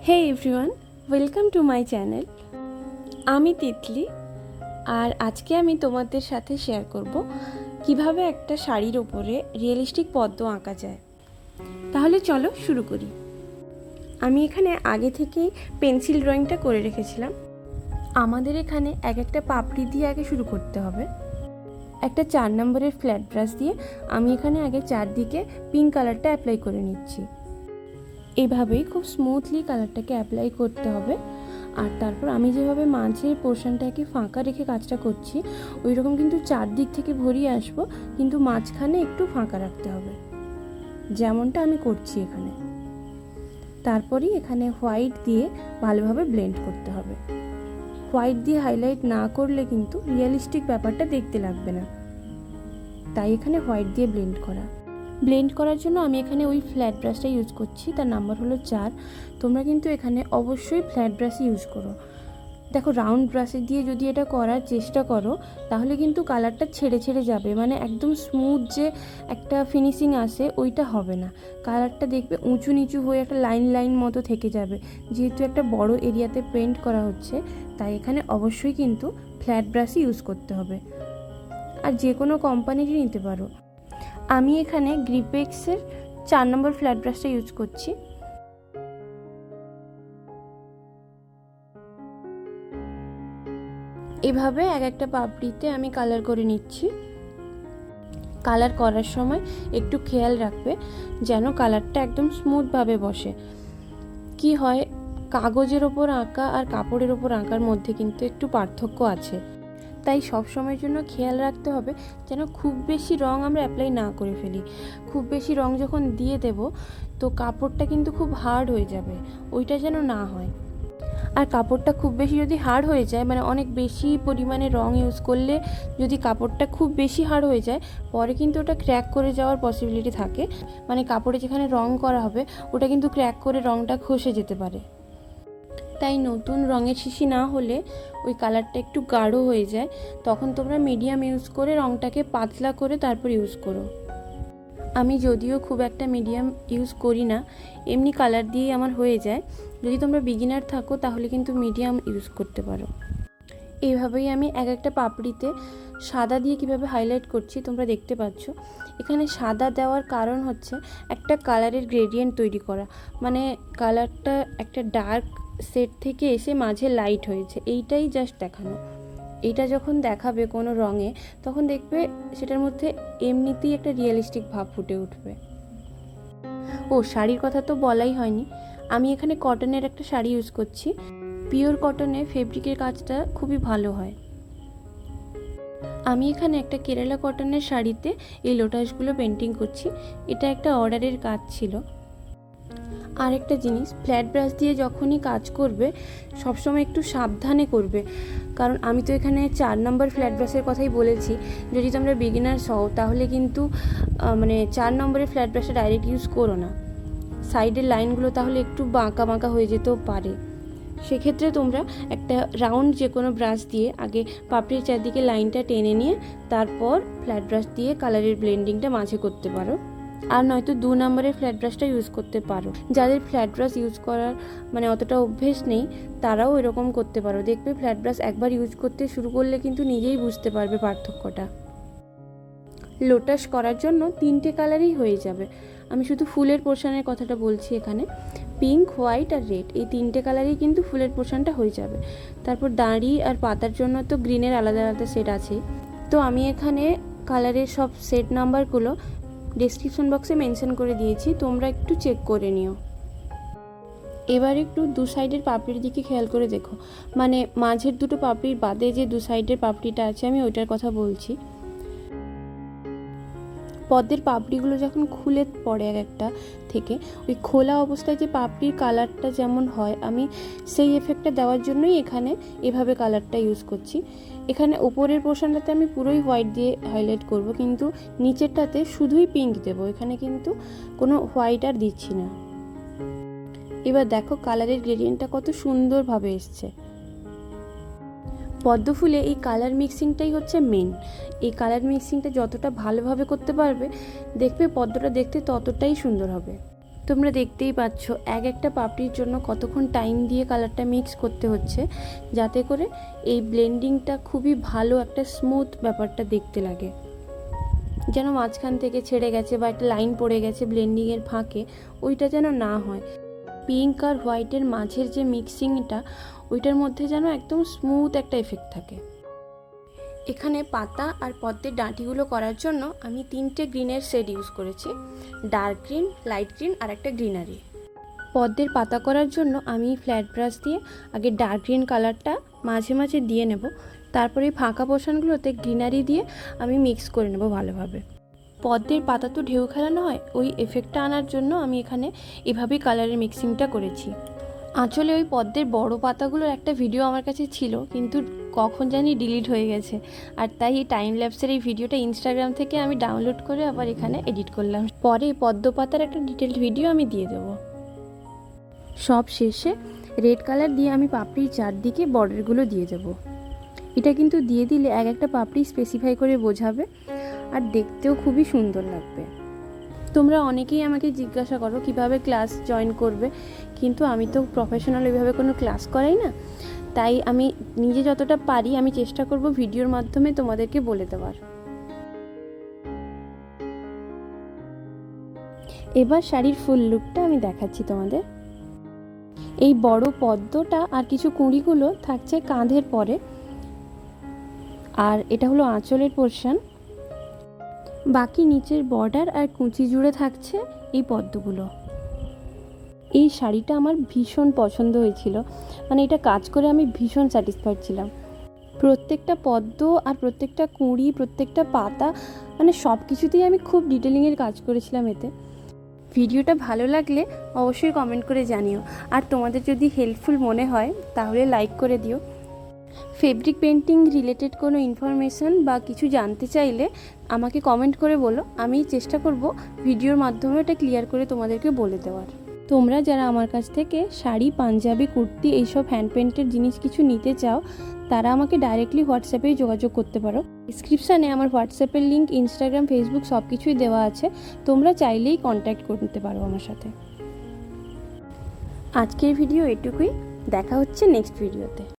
Hey everyone, welcome to my channel. আমি তিতলি, আর আজকে আমি তোমাদের সাথে শেয়ার করব কিভাবে একটা শাড়ির ওপরে রিয়েলিস্টিক পদ্ম আঁকা যায়। তাহলে চলো শুরু করি। আমি এখানে আগে থেকেই পেন্সিল ড্রয়িংটা করে রেখেছিলাম। আমাদের এখানে এক একটা পাপড়ি দিয়ে আগে শুরু করতে হবে। একটা 4 নম্বরের ফ্ল্যাট ব্রাশ দিয়ে আমি এখানে আগে চারদিকে পিঙ্ক কালারটা অ্যাপ্লাই করে নিচ্ছি। এইভাবেই খুব স্মুথলি কালারটাকে অ্যাপ্লাই করতে হবে। আর তারপর আমি যেভাবে মাঝের পোর্শনটাকে ফাঁকা রেখে কাজটা করছি, ওই রকম কিন্তু চারদিক থেকে ভরিয়ে আসবো, কিন্তু মাঝখানে একটু ফাঁকা রাখতে হবে, যেমনটা আমি করছি এখানে। তারপরই এখানে হোয়াইট দিয়ে ভালোভাবে ব্লেন্ড করতে হবে। হোয়াইট দিয়ে হাইলাইট না করলে কিন্তু রিয়েলিস্টিক ব্যাপারটা দেখতে লাগবে না, তাই এখানে হোয়াইট দিয়ে ব্লেন্ড করার জন্য আমি এখানে ওই ফ্ল্যাট ব্রাশটা ইউজ করছি, তার নাম্বার হলো 4। তোমরা কিন্তু এখানে অবশ্যই ফ্ল্যাট ব্রাশই ইউজ করো। দেখো, রাউন্ড ব্রাশে দিয়ে যদি এটা করার চেষ্টা করো তাহলে কিন্তু কালারটা ছেড়ে ছেড়ে যাবে, মানে একদম স্মুথ যে একটা ফিনিশিং আসে ওইটা হবে না। কালারটা দেখবে উঁচু নিচু হয়ে একটা লাইন লাইন মতো থেকে যাবে। যেহেতু একটা বড় এরিয়াতে পেন্ট করা হচ্ছে, তাই এখানে অবশ্যই কিন্তু ফ্ল্যাট ব্রাশই ইউজ করতে হবে, আর যে কোনো কোম্পানিরই নিতে পারো। আমি এখানে গ্রিপেক্সের 4 নম্বর ফ্ল্যাট ব্রাশটা ইউজ করছি। এভাবে এক একটা পাপড়িতে আমি কালার করে নিচ্ছি। কালার করার সময় একটু খেয়াল রাখবে যেন কালারটা একদম স্মুথভাবে বসে। কি হয়, কাগজের ওপর আঁকা আর কাপড়ের ওপর আঁকার মধ্যে কিন্তু একটু পার্থক্য আছে, তাই সব সময়ের জন্য খেয়াল রাখতে হবে যেন খুব বেশি রং আমরা অ্যাপ্লাই না করে ফেলি। খুব বেশি রং যখন দিয়ে দেব তো কাপড়টা কিন্তু খুব হার্ড হয়ে যাবে, ওইটা যেন না হয়। আর কাপড়টা খুব বেশি যদি হার্ড হয়ে যায়, মানে অনেক বেশি পরিমাণে রং ইউজ করলে যদি কাপড়টা খুব বেশি হার্ড হয়ে যায়, পরে কিন্তু ওটা ক্র্যাক করে যাওয়ার পসিবিলিটি থাকে। মানে কাপড়ে যেখানে রং করা হবে ওটা কিন্তু ক্র্যাক করে রংটা খসে যেতে পারে। তাই নতুন রঙের শিশি না হলে ওই কালারটা একটু গাঢ় হয়ে যায়, তখন তোমরা মিডিয়াম ইউজ করে রঙটাকে পাতলা করে তারপর ইউজ করো। আমি যদিও খুব একটা মিডিয়াম ইউজ করি না, এমনি কালার দিয়েই আমার হয়ে যায়। যদি তোমরা বিগিনার থাকো তাহলে কিন্তু মিডিয়াম ইউজ করতে পারো। এইভাবেই আমি এক একটা পাপড়িতে সাদা দিয়ে কিভাবে হাইলাইট করছি তোমরা দেখতে পাচ্ছ। এখানে সাদা দেওয়ার কারণ হচ্ছে একটা কালারের গ্রেডিয়েন্ট তৈরি করা, মানে কালারটা একটা ডার্ক সেট থেকে এসে মাঝে লাইট হয়েছে, এইটাই জাস্ট দেখানো। এইটা যখন দেখাবে কোনো রঙে তখন দেখবে সেটার মধ্যে এমনিতেই একটা রিয়েলিস্টিক ভাব ফুটে উঠবে। ও, শাড়ির কথা তো বলাই হয়নি। আমি এখানে কটনের একটা শাড়ি ইউজ করছি। পিওর কটনে ফেব্রিকের কাজটা খুবই ভালো হয়। আমি এখানে একটা কেরালা কটনের শাড়িতে এই লোটাসগুলো পেন্টিং করছি। এটা একটা অর্ডারের কাজ ছিল। আরেকটা জিনিস, ফ্ল্যাট ব্রাশ দিয়ে যখনই কাজ করবে সবসময় একটু সাবধানে করবে, কারণ আমি তো এখানে 4 নম্বর ফ্ল্যাট ব্রাশের কথাই বলেছি। যদি তোমরা বিগিনার্স হও তাহলে কিন্তু 4 নম্বরের ফ্ল্যাট ব্রাশটা ডাইরেক্ট ইউজ করো না। সাইডের লাইনগুলো তাহলে একটু বাঁকা বাঁকা হয়ে যেতেও পারে। সেক্ষেত্রে তোমরা একটা রাউন্ড যে কোনো ব্রাশ দিয়ে আগে পাপড়ির চারদিকে লাইনটা টেনে নিয়ে তারপর ফ্ল্যাট ব্রাশ দিয়ে কালারের ব্লেন্ডিংটা মাঝে করতে পারো, আর নয়তো 2 নম্বরের ফ্ল্যাট ব্রাশটা ইউজ করতে পারো। যাদের ফ্ল্যাট ব্রাশ ইউজ করার অতটা অভ্যেস নেই তারাও এরকম করতে পারো। দেখবে ফ্ল্যাট ব্রাশ একবার ইউজ করতে শুরু করলে কিন্তু নিজেই বুঝতে পারবে পার্থক্যটা। লোটাস করার জন্য 3টে কালারই হয়ে যাবে। আমি শুধু ফুলের পোর্শনের কথাটা বলছি এখানে। পিঙ্ক, হোয়াইট আর রেড, এই 3টে কালারই কিন্তু ফুলের পোর্শনটা হয়ে যাবে। তারপর দাঁড়ি আর পাতার জন্য তো গ্রিনের আলাদা আলাদা সেট আছে। তো আমি এখানে কালারের সব সেট নাম্বারগুলো ডেসক্রিপশন বক্সে মেনশন করে দিয়েছি, তোমরা একটু চেক করে নিও। এবার একটু দু সাইডের পাপড়ির দিকে খেয়াল করে দেখো, মানে মাঝের দুটো পাপড়ির বাদে যে দু সাইডের পাপড়িটা আছে আমি ওইটার কথা বলছি। পদ্মের পাপড়িগুলো যখন খুলে পড়ে এক একটা থেকে, ওই খোলা অবস্থায় যে পাপড়ির কালারটা যেমন হয়, আমি সেই এফেক্টটা দেওয়ার জন্যই এখানে এভাবে কালারটা ইউজ করছি। এখানে ওপরের পোর্শনটাতে আমি পুরোই হোয়াইট দিয়ে হাইলাইট করব, কিন্তু নিচেরটাতে শুধুই পিঙ্ক দেব। এখানে কিন্তু কোনো হোয়াইট আর দিচ্ছি না। এবার দেখো কালারের গ্রেডিয়েন্টটা কত সুন্দরভাবে এসছে। পদ্ম ফুলে এই কালার মিক্সিংটাই হচ্ছে মেন। এই কালার মিক্সিংটা যতটা ভালোভাবে করতে পারবে দেখবে পদ্মটা দেখতে ততটাই সুন্দর হবে। তোমরা দেখতেই পাচ্ছ একটা পাপড়ির জন্য কতক্ষণ টাইম দিয়ে কালারটা মিক্স করতে হচ্ছে, যাতে করে এই ব্লেন্ডিংটা খুবই ভালো একটা স্মুথ ব্যাপারটা দেখতে লাগে, যেন মাঝখান থেকে ছেড়ে গেছে বা একটা লাইন পড়ে গেছে ব্লেন্ডিংয়ের ফাঁকে, ওইটা যেন না হয়। পিঙ্ক আর হোয়াইটের মাঝের যে মিক্সিংটা, ওইটার মধ্যে যেন একদম স্মুথ একটা এফেক্ট থাকে। এখানে পাতা আর পদ্মের ডাঁটিগুলো করার জন্য আমি 3টে গ্রিনের শেড ইউজ করেছি, ডার্ক গ্রিন, লাইট গ্রিন আর একটা গ্রিনারি। পদ্মের পাতা করার জন্য আমি ফ্ল্যাট ব্রাশ দিয়ে আগে ডার্ক গ্রিন কালারটা মাঝে মাঝে দিয়ে নেব, তারপরে ফাঁকা পোর্শনগুলোতে গ্রিনারি দিয়ে আমি মিক্স করে নেব ভালোভাবে। পদ্মের পাতা তো ঢেউ খেলানো হয়, ওই এফেক্টটা আনার জন্য আমি এখানে এভাবেই কালারের মিক্সিংটা করেছি। আঁচলে ওই পদ্মের বড় পাতাগুলোর একটা ভিডিও আমার কাছে ছিল, কিন্তু কখন জানি ডিলিট হয়ে গেছে, আর তাই এই টাইম ল্যাপসের এই ভিডিওটা ইনস্টাগ্রাম থেকে আমি ডাউনলোড করে আবার এখানে এডিট করলাম। পরে পদ্ম পাতার একটা ডিটেলড ভিডিও আমি দিয়ে দেবো। সব শেষে রেড কালার দিয়ে আমি পাপড়ির চারদিকে বর্ডারগুলো দিয়ে দেবো। এটা কিন্তু দিয়ে দিলে একটা পাপড়ি স্পেসিফাই করে বোঝাবে আর দেখতেও খুবই সুন্দর লাগবে। তোমরা অনেকেই আমাকে জিজ্ঞাসা করো কিভাবে ক্লাস জয়েন করবে, কিন্তু আমি তো প্রফেশনাল ওইভাবে কোনো ক্লাস করাই না, তাই আমি নিজে যতটা পারি আমি চেষ্টা করব ভিডিওর মাধ্যমে তোমাদেরকে বলে দেওয়ার। এবার শাড়ির ফুল লুকটা আমি দেখাচ্ছি তোমাদের। এই বড় পদ্মটা আর কিছু কুঁড়িগুলো থাকছে কাঁধের পরে, আর এটা হলো আঁচলের পোর্শন। বাকি নিচের বর্ডার আর কুঁচি জুড়ে থাকছে এই পদ্মগুলো। এই শাড়িটা আমার ভীষণ পছন্দ হয়েছিল, মানে এটা কাজ করে আমি ভীষণ স্যাটিসফাইড ছিলাম। প্রত্যেকটা পদ্ম আর প্রত্যেকটা কুঁড়ি, প্রত্যেকটা পাতা, মানে সব কিছুতেই আমি খুব ডিটেলিংয়ের কাজ করেছিলাম এতে। ভিডিওটা ভালো লাগলে অবশ্যই কমেন্ট করে জানিও, আর তোমাদের যদি হেল্পফুল মনে হয় তাহলে লাইক করে দিও। ফেব্রিক পেন্টিং রিলেটেড কোনো ইনফরমেশান বা কিছু জানতে চাইলে আমাকে কমেন্ট করে বলো, আমি চেষ্টা করব ভিডিওর মাধ্যমে এটা ক্লিয়ার করে তোমাদেরকে বলে দেওয়ার। তোমরা যারা আমার কাছ থেকে শাড়ি, পাঞ্জাবি, কুর্তি এইসব হ্যান্ড পেন্টের জিনিস কিছু নিতে চাও, তারা আমাকে ডাইরেক্টলি হোয়াটসঅ্যাপেই যোগাযোগ করতে পারো। ডিসক্রিপশানে আমার হোয়াটসঅ্যাপের লিঙ্ক, ইনস্টাগ্রাম, ফেসবুক সব কিছুই দেওয়া আছে, তোমরা চাইলেই কন্ট্যাক্ট করতে পারো আমার সাথে। আজকের ভিডিও এটুকুই, দেখা হচ্ছে নেক্সট ভিডিওতে।